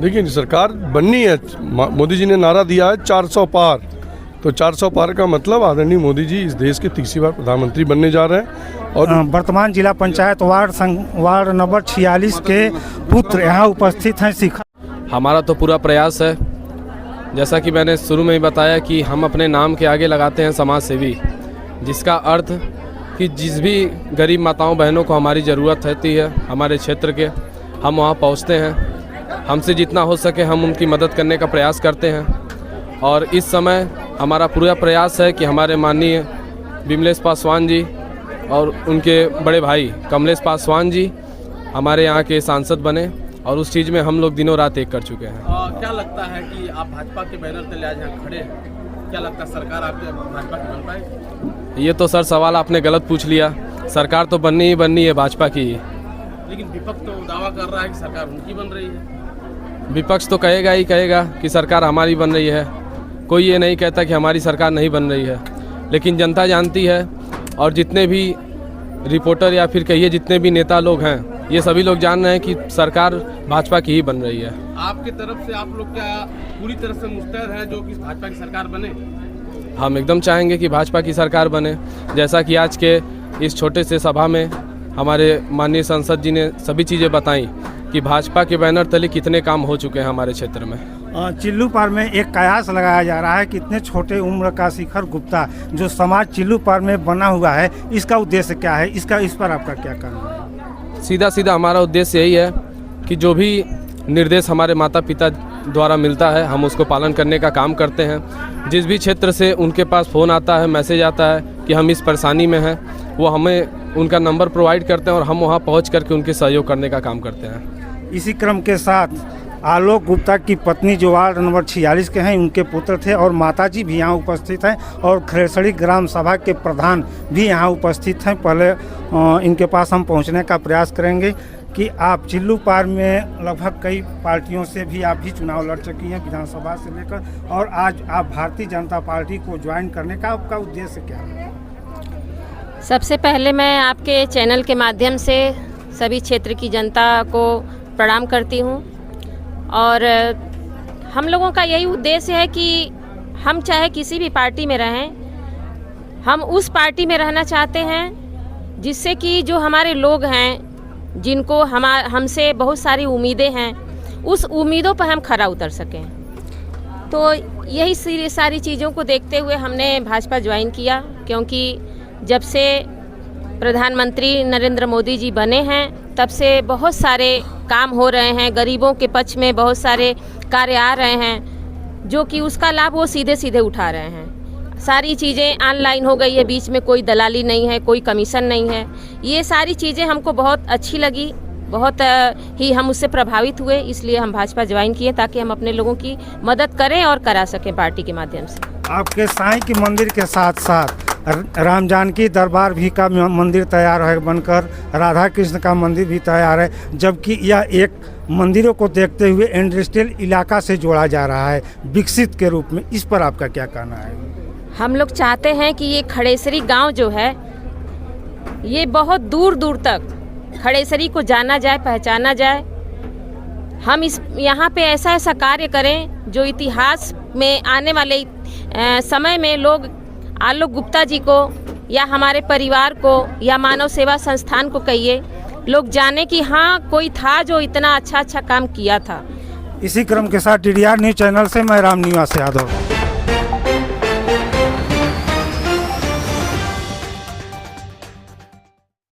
देखिए सरकार बननी है, मोदी जी ने नारा दिया है 400 पार, तो 400 पार का मतलब आदरणीय मोदी जी इस देश के तीसरी बार प्रधानमंत्री बनने जा रहे हैं। और वर्तमान जिला पंचायत वार्ड नंबर 46 के पुत्र यहाँ उपस्थित हैं। हमारा तो पूरा प्रयास है, जैसा कि मैंने शुरू में ही बताया कि हम अपने नाम के आगे लगाते हैं समाज सेवी, जिसका अर्थ कि जिस भी गरीब माताओं बहनों को हमारी ज़रूरत रहती है हमारे क्षेत्र के, हम वहाँ पहुँचते हैं। हमसे जितना हो सके हम उनकी मदद करने का प्रयास करते हैं। और इस समय हमारा पूरा प्रयास है कि हमारे माननीय विमलेश पासवान जी और उनके बड़े भाई कमलेश पासवान जी हमारे यहाँ के सांसद बने, और उस चीज़ में हम लोग दिनों रात एक कर चुके हैं। क्या लगता है कि आप भाजपा के बैनर तले आज यहाँ खड़े हैं, क्या लगता है सरकार आपके भाजपा की बन पाएगी? ये तो सर सवाल आपने गलत पूछ लिया। सरकार तो बननी ही बननी है भाजपा की, लेकिन विपक्ष तो दावा कर रहा है कि सरकार उनकी बन रही है। विपक्ष तो कहेगा ही कहेगा कि सरकार हमारी बन रही है, कोई ये नहीं कहता कि हमारी सरकार नहीं बन रही है। लेकिन जनता जानती है, और जितने भी रिपोर्टर या फिर कहिए जितने भी नेता लोग हैं, ये सभी लोग जान रहे हैं कि सरकार भाजपा की ही बन रही है। आपकी तरफ से आप लोग क्या पूरी तरह से मुस्तैद हैं जो कि भाजपा की सरकार बने? हम एकदम चाहेंगे कि भाजपा की सरकार बने। जैसा कि आज के इस छोटे से सभा में हमारे माननीय सांसद जी ने सभी चीज़ें बताई कि भाजपा के बैनर तले कितने काम हो चुके हैं हमारे क्षेत्र में। चिल्लू पार में एक कयास लगाया जा रहा है कि इतने छोटे उम्र का शिखर गुप्ता जो समाज चिल्लू पार में बना हुआ है, इसका उद्देश्य क्या है, इस पर आपका क्या कहना है? सीधा सीधा हमारा उद्देश्य यही है कि जो भी निर्देश हमारे माता पिता द्वारा मिलता है हम उसको पालन करने का काम करते हैं। जिस भी क्षेत्र से उनके पास फ़ोन आता है, मैसेज आता है कि हम इस परेशानी में हैं, वो हमें उनका नंबर प्रोवाइड करते हैं और हम वहाँ पहुँच करके उनके सहयोग करने का काम करते हैं। इसी क्रम के साथ आलोक गुप्ता की पत्नी जो वार्ड नंबर 46 के हैं, उनके पुत्र थे, और माताजी भी यहाँ उपस्थित हैं, और खरेसड़ी ग्राम सभा के प्रधान भी यहाँ उपस्थित हैं। पहले इनके पास हम पहुँचने का प्रयास करेंगे कि आप चिल्लू पार में लगभग कई पार्टियों से भी आप भी चुनाव लड़ चुकी हैं, विधानसभा से लेकर, और आज आप भारतीय जनता पार्टी को ज्वाइन करने का आपका उद्देश्य क्या है? सबसे पहले मैं आपके चैनल के माध्यम से सभी क्षेत्र की जनता को प्रणाम करती हूँ, और हम लोगों का यही उद्देश्य है कि हम चाहे किसी भी पार्टी में रहें, हम उस पार्टी में रहना चाहते हैं जिससे कि जो हमारे लोग हैं, जिनको हमसे बहुत सारी उम्मीदें हैं, उस उम्मीदों पर हम खरा उतर सकें। तो यही सारी चीज़ों को देखते हुए हमने भाजपा ज्वाइन किया, क्योंकि जब से प्रधानमंत्री नरेंद्र मोदी जी बने हैं तब से बहुत सारे काम हो रहे हैं, गरीबों के पक्ष में बहुत सारे कार्य आ रहे हैं, जो कि उसका लाभ वो सीधे सीधे उठा रहे हैं। सारी चीज़ें ऑनलाइन हो गई है, बीच में कोई दलाली नहीं है, कोई कमीशन नहीं है। ये सारी चीज़ें हमको बहुत अच्छी लगी, बहुत ही हम उससे प्रभावित हुए, इसलिए हम भाजपा ज्वाइन किए ताकि हम अपने लोगों की मदद करें और करा सकें पार्टी के माध्यम से। आपके साईं की मंदिर के साथ साथ राम जानकी दरबार भी का मंदिर तैयार है बनकर, राधा कृष्ण का मंदिर भी तैयार है, जबकि यह एक मंदिरों को देखते हुए इंडस्ट्रियल इलाका से जोड़ा जा रहा है विकसित के रूप में। इस पर आपका क्या कहना है? हम लोग चाहते हैं कि ये खड़ेसरी गांव जो है, ये बहुत दूर दूर तक खड़ेसरी को जाना जाए, पहचाना जाए। हम इस यहाँ पे ऐसा ऐसा कार्य करें जो इतिहास में आने वाले समय में लोग आलोक गुप्ता जी को या हमारे परिवार को या मानव सेवा संस्थान को कहिए, लोग जाने कि हाँ कोई था जो इतना अच्छा अच्छा काम किया था। इसी क्रम के साथ DDR न्यूज़ चैनल से मैं राम निवास यादव।